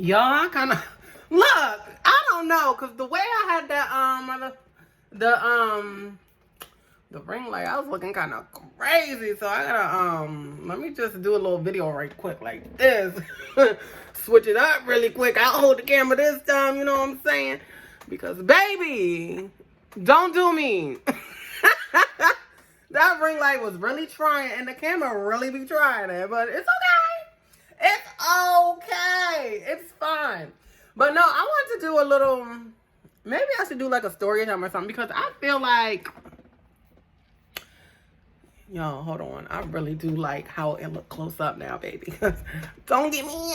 Y'all, I kind of look. I don't know, cause the way I had that the ring light, I was looking kind of crazy. So I gotta let me just do a little video right quick like this. Switch it up really quick. I'll hold the camera this time. You know what I'm saying? Because baby, don't do me. That ring light was really trying, and the camera really be trying it, but it's okay. It's okay. It's fine. But no, I want to do a little, maybe I should do like a story time or something, because I feel like, yo, hold on. I really do like how it look close up now, baby. Don't get me.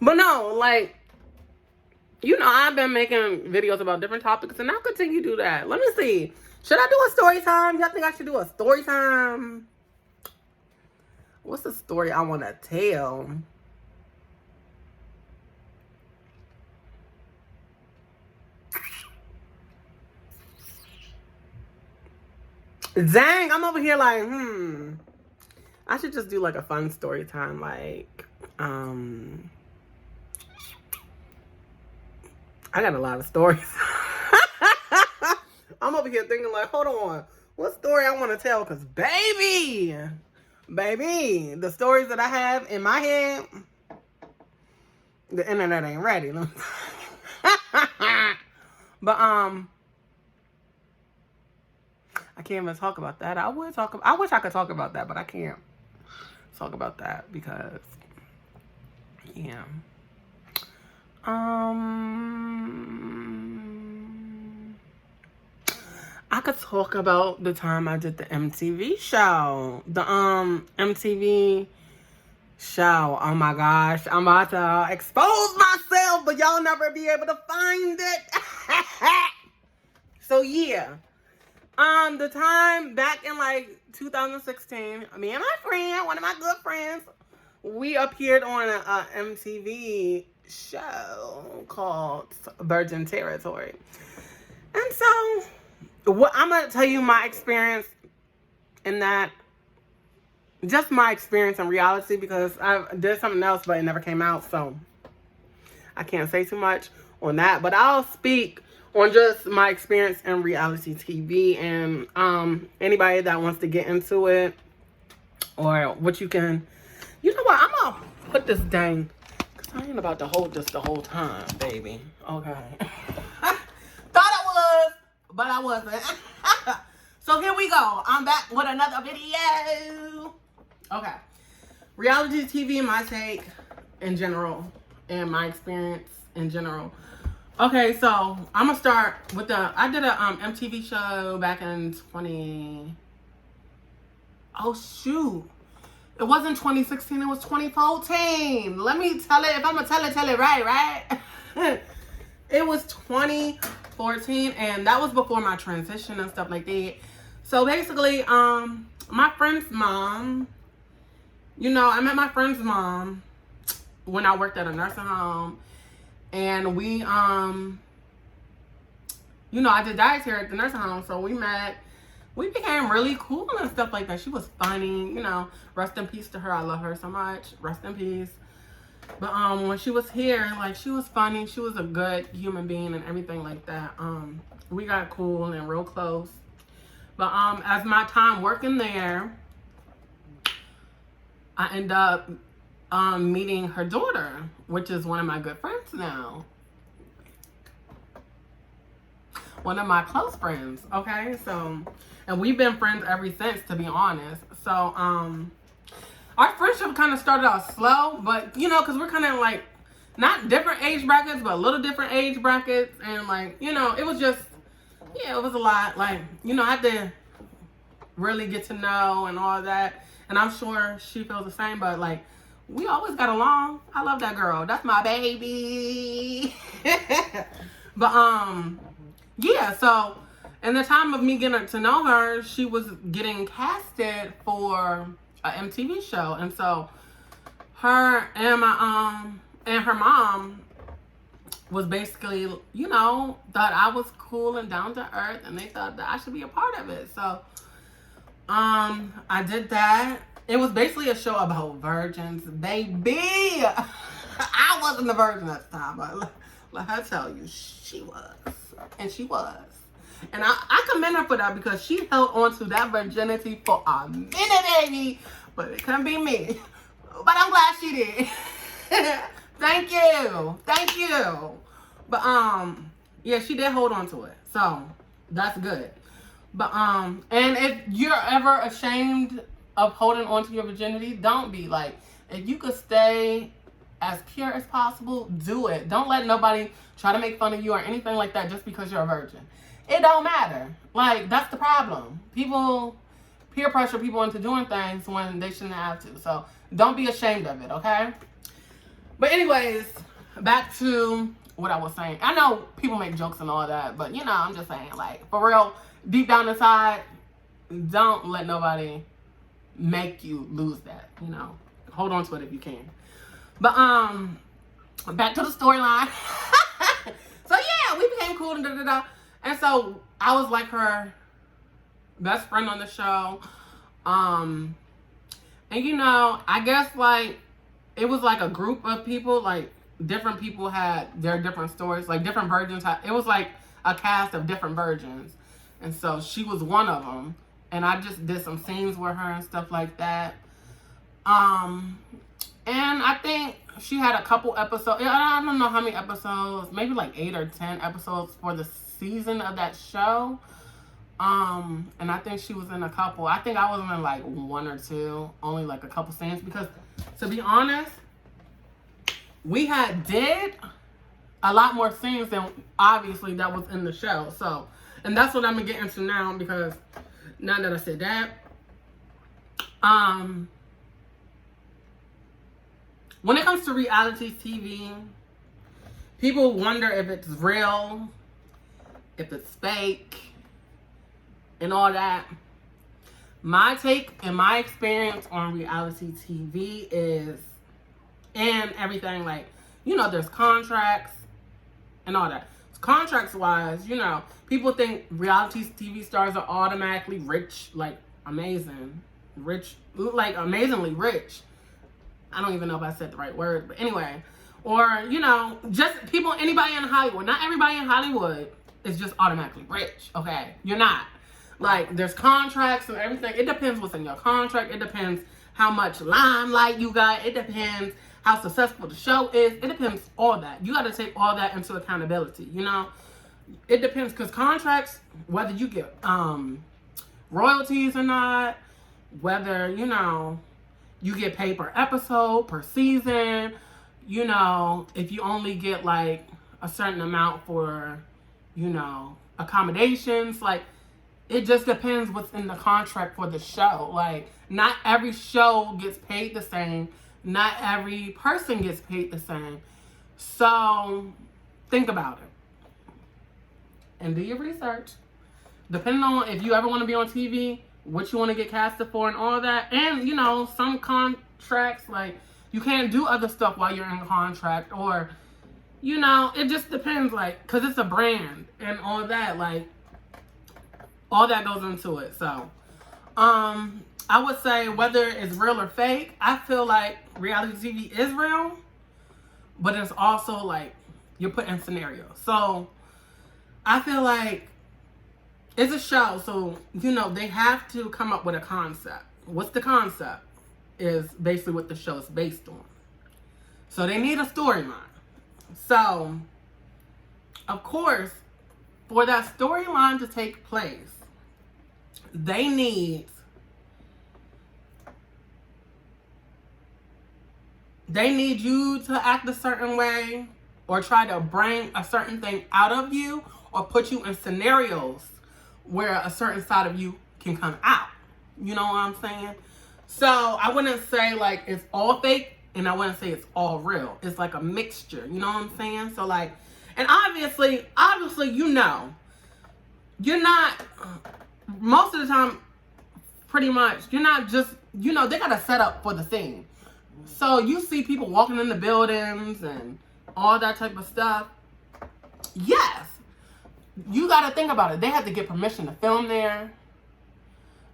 But no, like, you know, I've been making videos about different topics, and I'll continue to do that. Let me see. Should I do a story time? Y'all think I should do a story time? What's the story I want to tell? Dang, I'm over here like, I should just do like a fun story time, like, I got a lot of stories. I'm over here thinking like, hold on, what story I want to tell? Because baby, the stories that I have in my head, the internet ain't ready. But I can't even talk about that. I wish I could talk about that, but I can't talk about that because, yeah. I could talk about the time I did the MTV show. The MTV show. Oh my gosh. I'm about to expose myself, but y'all never be able to find it. So yeah. The time back in like 2016, me and my friend, one of my good friends, we appeared on a MTV show called Virgin Territory. And so, I'm going to tell you my experience in that, just my experience in reality, because I did something else, but it never came out, so I can't say too much on that. But I'll speak on just my experience in reality TV, and anybody that wants to get into it, or what you can, you know what, I'm going to put this dang, because I ain't about to hold this the whole time, baby. Okay. Thought I was, but I wasn't. So here we go. I'm back with another video. Okay. Reality TV, my take in general, and my experience in general. Okay, so I'm gonna start with I did a MTV show back in oh shoot. It wasn't 2016, it was 2014. Let me tell it, if I'm gonna tell it right? It was 2014, and that was before my transition and stuff like that. So basically, my friend's mom, you know, I met my friend's mom when I worked at a nursing home. And we, you know, I did dietary at the nursing home, so we met. We became really cool and stuff like that. She was funny, you know. Rest in peace to her. I love her so much. Rest in peace. But when she was here, like, she was funny. She was a good human being and everything like that. We got cool and real close. But as my time working there, I ended up meeting her daughter, which is one of my good friends now. One of my close friends, okay? So, and we've been friends ever since, to be honest. So, our friendship kind of started out slow, but, you know, because we're kind of like, not different age brackets, but a little different age brackets. And, like, you know, it was just, yeah, it was a lot. Like, you know, I had to really get to know and all that. And I'm sure she feels the same, but, like, we always got along. I love that girl. That's my baby. But, yeah, so in the time of me getting to know her, she was getting casted for a MTV show. And so her and her mom was basically, you know, thought I was cool and down to earth, and they thought that I should be a part of it. So I did that, It was basically a show about virgins, baby. I wasn't a virgin at the time, but let her tell you, she was. And she was. And I commend her for that because she held on to that virginity for a minute, baby. But it couldn't be me. But I'm glad she did. Thank you. Thank you. But, yeah, she did hold on to it. So, that's good. But, and if you're ever ashamed of holding on to your virginity, don't be. Like, if you could stay as pure as possible, do it. Don't let nobody try to make fun of you or anything like that just because you're a virgin. It don't matter. Like, that's the problem. People peer pressure people into doing things when they shouldn't have to. So, don't be ashamed of it, okay? But anyways, back to what I was saying. I know people make jokes and all that, but, you know, I'm just saying, like, for real, deep down inside, don't let nobody make you lose that, you know. Hold on to it if you can. But, back to the storyline. So, yeah, we became cool and da-da-da. And so, I was like her best friend on the show. And, you know, I guess, like, it was like a group of people, like, different people had their different stories. Like, different virgins had, it was like a cast of different virgins. And so, she was one of them. And I just did some scenes with her and stuff like that. And I think she had a couple episodes. I don't know how many episodes. Maybe like 8 or 10 episodes for the season of that show. And I think she was in a couple. I think I was in like 1 or 2. Only like a couple scenes. Because, to be honest, we did a lot more scenes than obviously that was in the show. So, and that's what I'm going to get into now because now that I said that, when it comes to reality TV, people wonder if it's real, if it's fake, and all that. My take and my experience on reality TV is, and everything, like, you know, there's contracts and all that. Contracts-wise, you know, people think reality TV stars are automatically rich, like, amazing. Rich, like, amazingly rich. I don't even know if I said the right word, but anyway. Or, you know, just people, anybody in Hollywood. Not everybody in Hollywood is just automatically rich, okay? You're not. Like, there's contracts and everything. It depends what's in your contract. It depends how much limelight you got. It depends how successful the show is. It depends all that. You got to take all that into accountability, you know? It depends, because contracts, whether you get royalties or not, whether, you know, you get paid per episode, per season, you know, if you only get, like, a certain amount for, you know, accommodations, like, it just depends what's in the contract for the show. Like, not every show gets paid the same. Not every person gets paid the same. So, think about it. And do your research. Depending on if you ever want to be on TV, what you want to get casted for and all that. And, you know, some contracts, like, you can't do other stuff while you're in contract. Or, you know, it just depends, like, because it's a brand and all that. Like, all that goes into it. So, I would say whether it's real or fake, I feel like reality TV is real, but it's also like you're put in scenarios. So, I feel like it's a show, so, you know, they have to come up with a concept. What's the concept? Is basically what the show is based on. So, they need a storyline. So, of course, for that storyline to take place, they need you to act a certain way or try to bring a certain thing out of you or put you in scenarios where a certain side of you can come out. You know what I'm saying? So I wouldn't say like it's all fake and I wouldn't say it's all real. It's like a mixture. You know what I'm saying? So like, and obviously, you know, you're not, most of the time, pretty much, you're not just, you know, they got to set up for the scene. So you see people walking in the buildings and all that type of stuff. Yes. You got to think about it. They have to get permission to film there.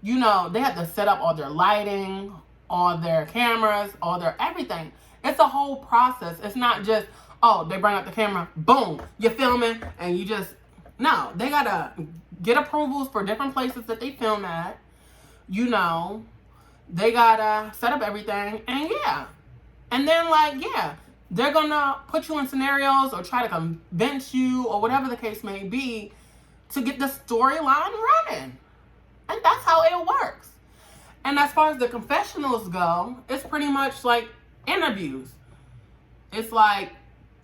You know, they have to set up all their lighting, all their cameras, all their everything. It's a whole process. It's not just, oh, they bring out the camera, boom, you're filming, and you just, no. They got to get approvals for different places that they film at. You know, they got to set up everything, and yeah. And then, like, yeah, they're going to put you in scenarios or try to convince you or whatever the case may be to get the storyline running. And that's how it works. And as far as the confessionals go, it's pretty much like interviews. It's like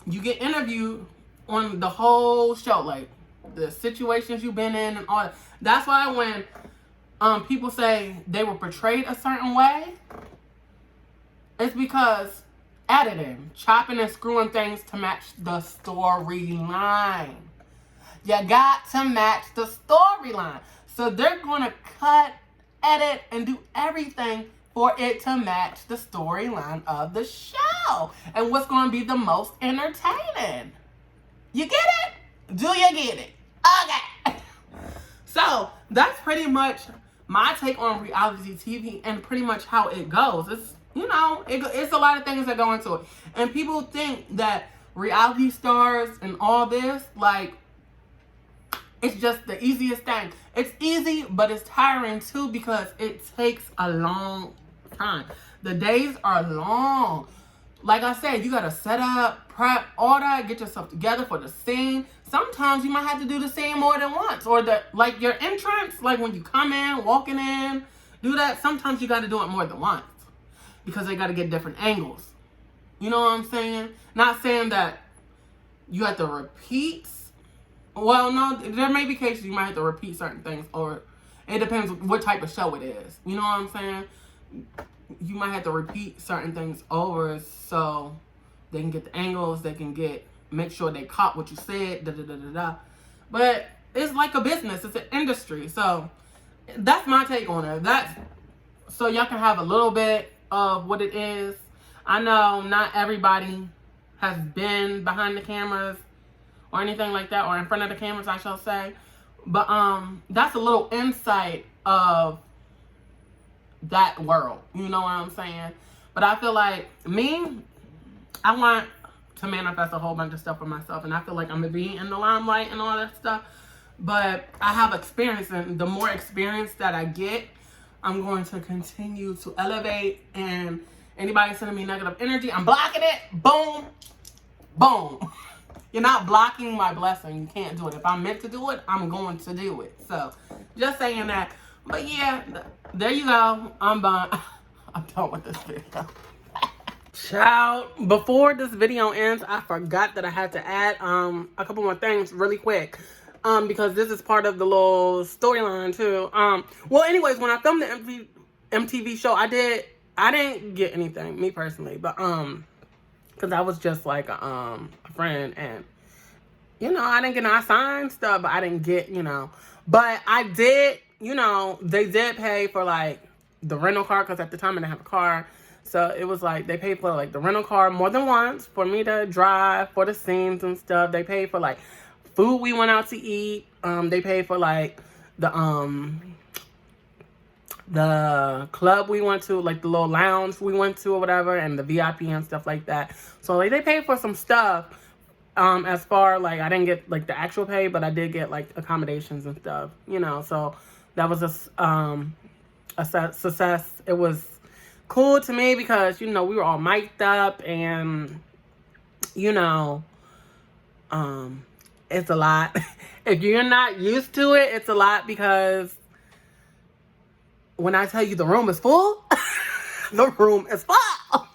you get interviewed on the whole show, like the situations you've been in and all that. That's why when people say they were portrayed a certain way, it's because editing, chopping and screwing things to match the storyline. You got to match the storyline. So they're going to cut, edit, and do everything for it to match the storyline of the show. And what's going to be the most entertaining. You get it? Do you get it? Okay. So that's pretty much my take on reality TV and pretty much how it goes. It's, you know, it's a lot of things that go into it. And people think that reality stars and all this, like, it's just the easiest thing. It's easy, but it's tiring too because it takes a long time. The days are long. Like I said, you got to set up, prep, all that, get yourself together for the scene. Sometimes you might have to do the scene more than once. Or like your entrance, like when you come in, walking in, do that. Sometimes you got to do it more than once because they got to get different angles. You know what I'm saying? Not saying that you have to repeat. Well, no, there may be cases you might have to repeat certain things, or it depends what type of show it is. You know what I'm saying? You might have to repeat certain things over so they can get the angles, they can make sure they caught what you said, da-da-da-da-da. But it's like a business, it's an industry. So that's my take on it. So y'all can have a little bit of what it is. I know not everybody has been behind the cameras or anything like that, or in front of the cameras, I shall say. But that's a little insight of that world. You know what I'm saying? But I feel like I want to manifest a whole bunch of stuff for myself, and I feel like I'm gonna be in the limelight and all that stuff. But I have experience, and the more experience that I get, I'm going to continue to elevate. And anybody sending me negative energy, I'm blocking it. Boom, boom. You're not blocking my blessing. You can't do it. If I'm meant to do it, I'm going to do it. So, just saying that. But yeah, there you go. I'm done with this video. Child, before this video ends, I forgot that I had to add a couple more things really quick. Because this is part of the little storyline too. Well, anyways, when I filmed the MTV show, I didn't get anything, me personally, but because I was just like a friend, and you know, I didn't get no signed stuff, but I didn't get, you know, but I did, you know, they did pay for like the rental car, because at the time I didn't have a car. So it was like they paid for like the rental car more than once for me to drive for the scenes and stuff. They paid for like food we went out to eat. They paid for like the club we went to, like the little lounge we went to or whatever, and the VIP and stuff like that. So like they paid for some stuff. As far like I didn't get like the actual pay, but I did get like accommodations and stuff, you know. So that was a success. It was cool to me because, you know, we were all mic'd up, and you know, it's a lot. If you're not used to it, it's a lot, because when I tell you the room is full, the room is full.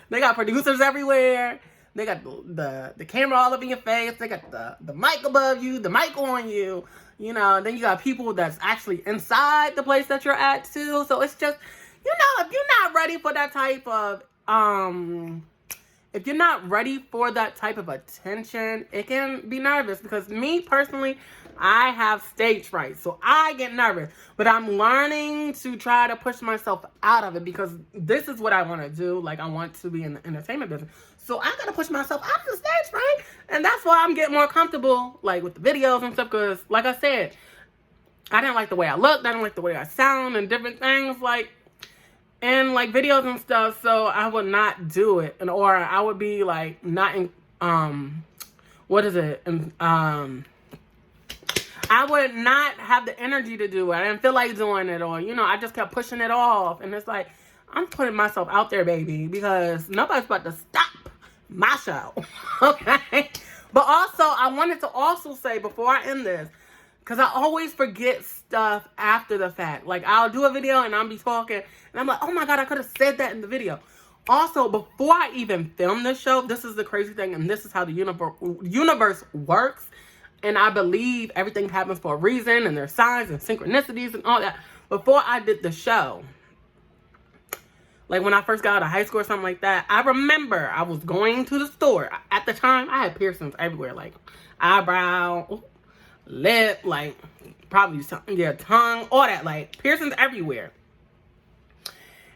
They got producers everywhere. They got the camera all up in your face. They got the mic above you, the mic on you. You know, then you got people that's actually inside the place that you're at too. So it's just, you know, if you're not ready for that type of if you're not ready for that type of attention, it can be nervous. Because me personally, I have stage fright, so I get nervous. But I'm learning to try to push myself out of it, because this is what I want to do. Like, I want to be in the entertainment business. So I got to push myself out of the stage fright. And that's why I'm getting more comfortable, like, with the videos and stuff. Because, like I said, I didn't like the way I looked. I didn't like the way I sound and different things. Like, in like videos and stuff, so I would not do it, and or I would be like not in what is it? I would not have the energy to do it. I didn't feel like doing it, or I just kept pushing it off, and it's like I'm putting myself out there, baby, because nobody's about to stop my show. Okay. But also, I wanted to also say before I end this, because I always forget stuff after the fact. Like, I'll do a video and I'll be talking, and I'm like, oh my God, I could have said that in the video. Also, before I even film this show, this is the crazy thing, and this is how the universe works. And I believe everything happens for a reason, and there's signs and synchronicities and all that. Before I did the show, like when I first got out of high school or something like that, I remember I was going to the store. At the time, I had piercings everywhere, like eyebrow, lip, like probably tongue, all that, like piercings everywhere.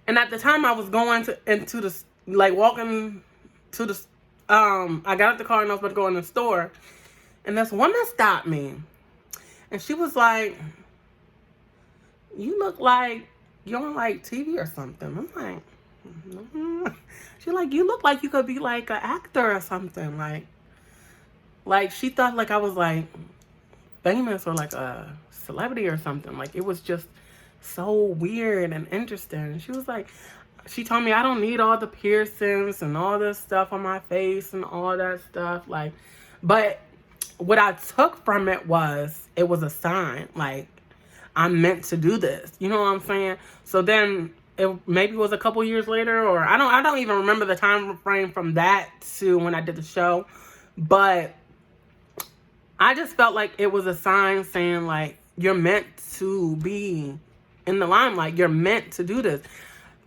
And at the time, I was going into the, like walking to the, I got out the car and I was about to go in the store. And this woman stopped me. And she was like, you look like you're on like TV or something. I'm like, mm-hmm. She's like, you look like you could be like an actor or something. Like she thought like I was like famous or like a celebrity or something. Like it was just so weird and interesting. She was like, she told me I don't need all the piercings and all this stuff on my face and all that stuff. Like, but what I took from it was a sign. Like, I'm meant to do this. You know what I'm saying? So then it maybe was a couple years later, or I don't even remember the time frame from that to when I did the show. But I just felt like it was a sign saying like, you're meant to be in the limelight. You're meant to do this.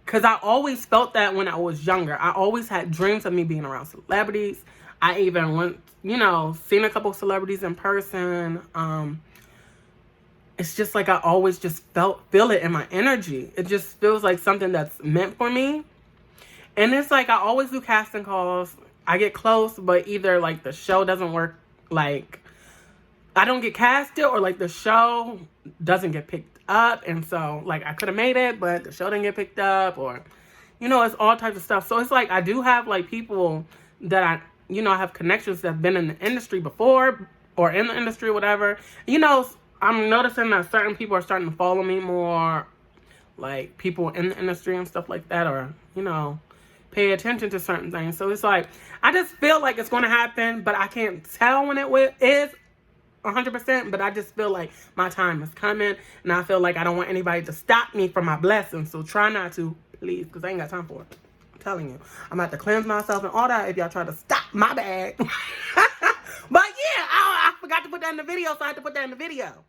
Because I always felt that when I was younger. I always had dreams of me being around celebrities. I even went, seen a couple celebrities in person. It's just like I always just feel it in my energy. It just feels like something that's meant for me. And it's like I always do casting calls. I get close, but either like the show doesn't work, like I don't get casted, or like the show doesn't get picked up. And so like I could have made it, but the show didn't get picked up, or it's all types of stuff. So it's like I do have like people that I have connections that have been in the industry before, or in the industry, whatever. I'm noticing that certain people are starting to follow me more, like people in the industry and stuff like that, or, pay attention to certain things. So it's like, I just feel like it's going to happen, but I can't tell when it is 100%, but I just feel like my time is coming, and I feel like I don't want anybody to stop me from my blessings. So try not to, please, because I ain't got time for it. I'm telling you. I'm about to cleanse myself and all that if y'all try to stop my bag. But yeah, I forgot to put that in the video, so I had to put that in the video.